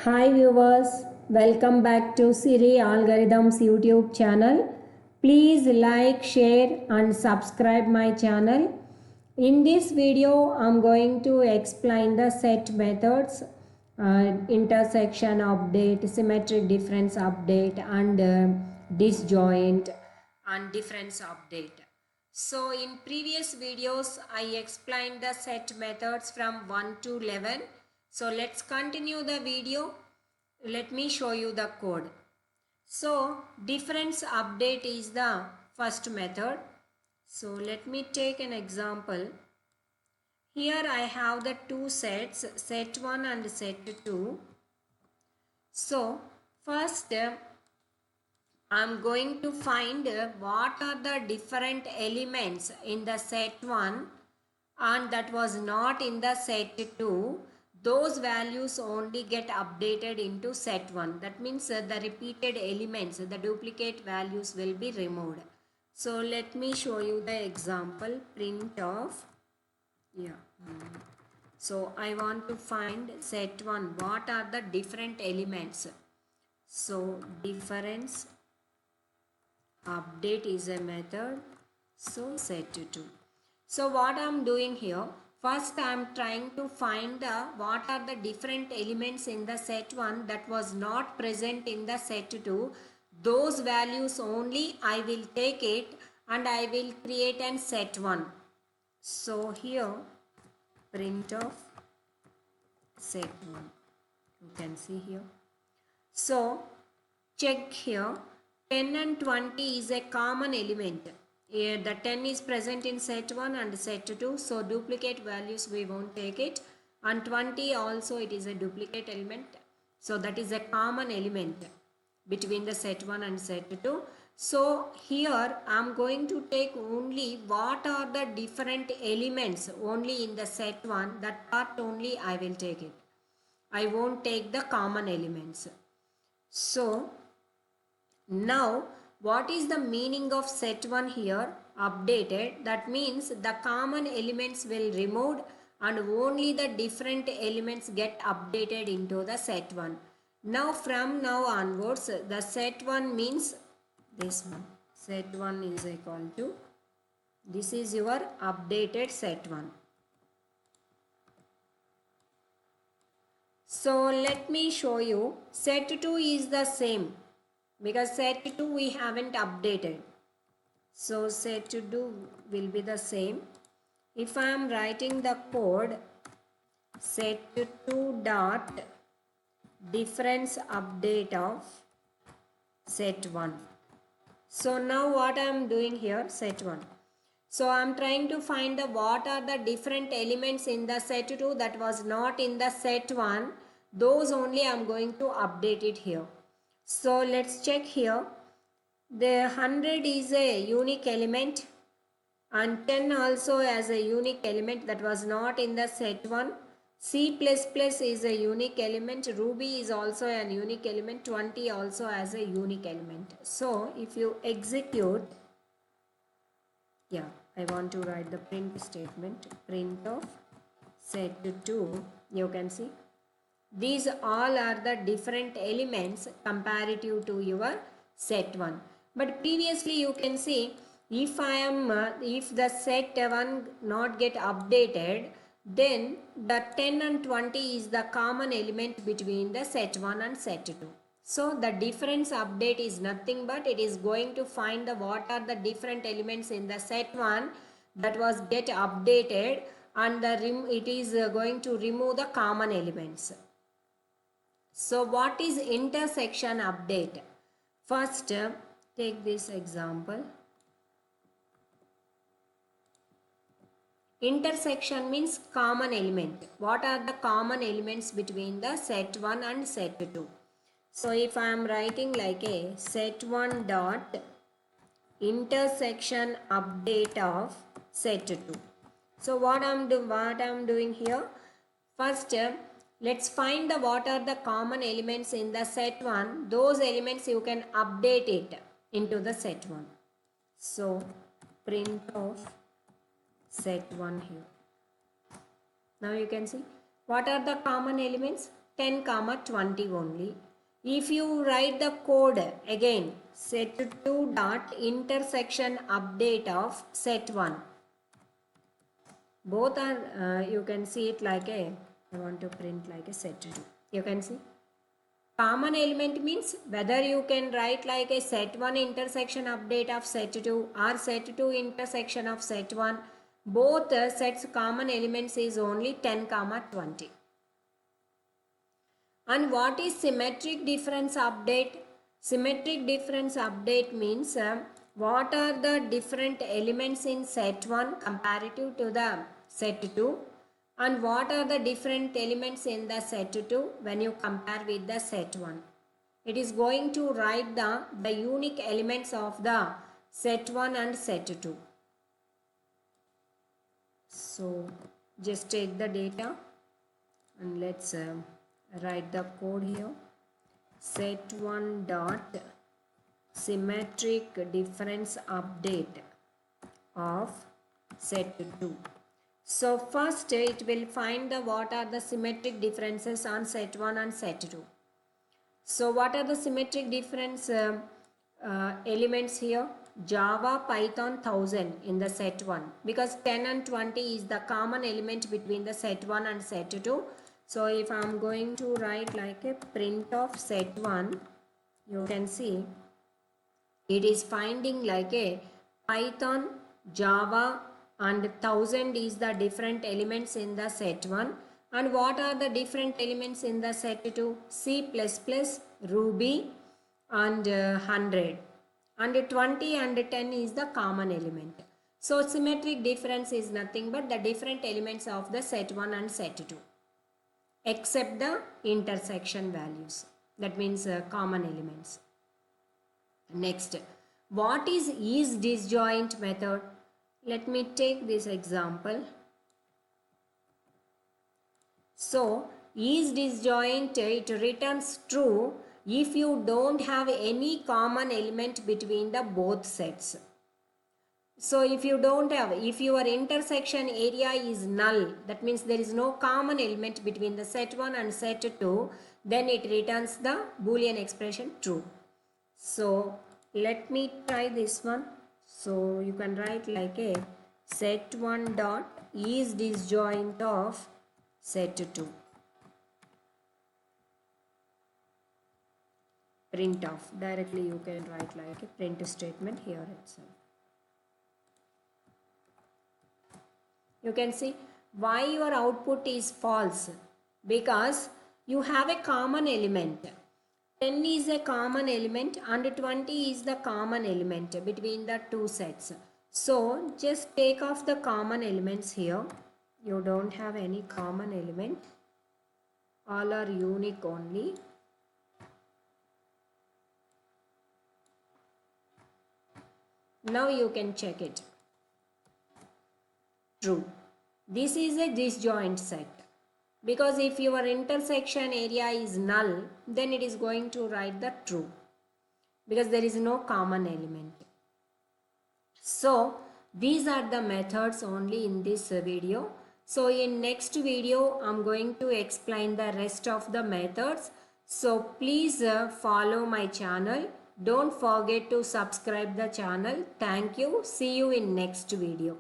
Hi viewers, welcome back to Siri Algorithms YouTube channel. Please like, share and subscribe my channel. In this video, I'm going to explain the set methods, intersection update, symmetric difference update and disjoint and difference update. So in previous videos, I explained the set methods from 1 to 11. So let's continue the video. Let me show you the code. So difference update is the first method. So let me take an example. Here I have the two sets, set 1 and set 2. So first I'm going to find what are the different elements in the set 1 and that was not in the set 2. Those values only get updated into set 1. That means the repeated elements, the duplicate values will be removed. So let me show you the example. Print of, so I want to find set 1. What are the different elements? So difference update is a method. So set 2. So what I am doing here, first I am trying to find what are the different elements in the set 1 that was not present in the set 2. Those values only I will take it and I will create an set 1. So here print of set 1. You can see here. So check here, 10 and 20 is a common element. Here the 10 is present in set 1 and set 2. So duplicate values we won't take it. And 20 also it is a duplicate element. So that is a common element between the set 1 and set 2. So here I am going to take only what are the different elements only in the set 1. That part only I will take it. I won't take the common elements. So now what is the meaning of set 1 here? Updated. That means the common elements will removed and only the different elements get updated into the set 1. Now from now onwards the set 1 means this one. Set 1 is equal to, this is your updated set 1. So let me show you. Set 2 is the same because set 2 we haven't updated. So set 2 will be the same. If I am writing the code set 2 dot difference update of set 1. So now what I am doing here, set 1. So I am trying to find the what are the different elements in the set 2 that was not in the set 1. Those only I am going to update it here. So let's check here. The 100 is a unique element and 10 also as a unique element that was not in the set 1. C++ is a unique element. Ruby is also an unique element. 20 also as a unique element. So if you execute, I want to write the print statement. Print of set 2. You can see these all are the different elements comparative to your set 1. But previously you can see if if the set 1 not get updated, then the 10 and 20 is the common element between the set 1 and set 2. So the difference update is nothing but it is going to find the what are the different elements in the set 1 that was get updated and it is going to remove the common elements. So what is intersection update? First, take this example. Intersection means common element. What are the common elements between the set 1 and set 2? So if I am writing like a set 1 dot intersection update of set 2. So what I am doing here? First, let's find the what are the common elements in the set 1. Those elements you can update it into the set 1. So print of set 1 here. Now you can see what are the common elements. 10 comma 20 only. If you write the code again, set2 dot intersection update of set1. Both are, you can see it like a, I want to print like a set2. You can see. Common element means whether you can write like a set1 intersection update of set2 or set2 intersection of set1. Both sets common elements is only 10 comma 20. And what is symmetric difference update? Symmetric difference update means what are the different elements in set 1 comparative to the set 2, and what are the different elements in the set 2 when you compare with the set 1. It is going to write the unique elements of the set 1 and set 2. So just take the data and let's write the code here. Set1 dot symmetric difference update of set2. So first it will find what are the symmetric differences on set1 and set2. So what are the symmetric difference elements here? Java, Python 1000 in the set1, because 10 and 20 is the common element between the set1 and set2. So if I am going to write like a print of set1, you can see it is finding like a Python, Java and 1000 is the different elements in the set1. And what are the different elements in the set2? C++, Ruby and 100. And 20 and 10 is the common element. So symmetric difference is nothing but the different elements of the set1 and set2, except the intersection values. That means common elements. Next, what is isdisjoint method? Let me take this example. So isdisjoint, it returns true if you don't have any common element between the both sets. So if you don't have, if your intersection area is null, that means there is no common element between the set 1 and set 2, then it returns the Boolean expression true. So let me try this one. So you can write like a set1 dot isdisjoint of set2. Print off. Directly you can write like a print statement here itself. You can see why your output is false, because you have a common element. 10 is a common element and 20 is the common element between the two sets. So just take off the common elements here. You don't have any common element. All are unique only. Now you can check it. True. This is a disjoint set, because if your intersection area is null, then it is going to write the true, because there is no common element. So these are the methods only in this video. So in next video, I'm going to explain the rest of the methods. So please follow my channel. Don't forget to subscribe the channel. Thank you. See you in next video.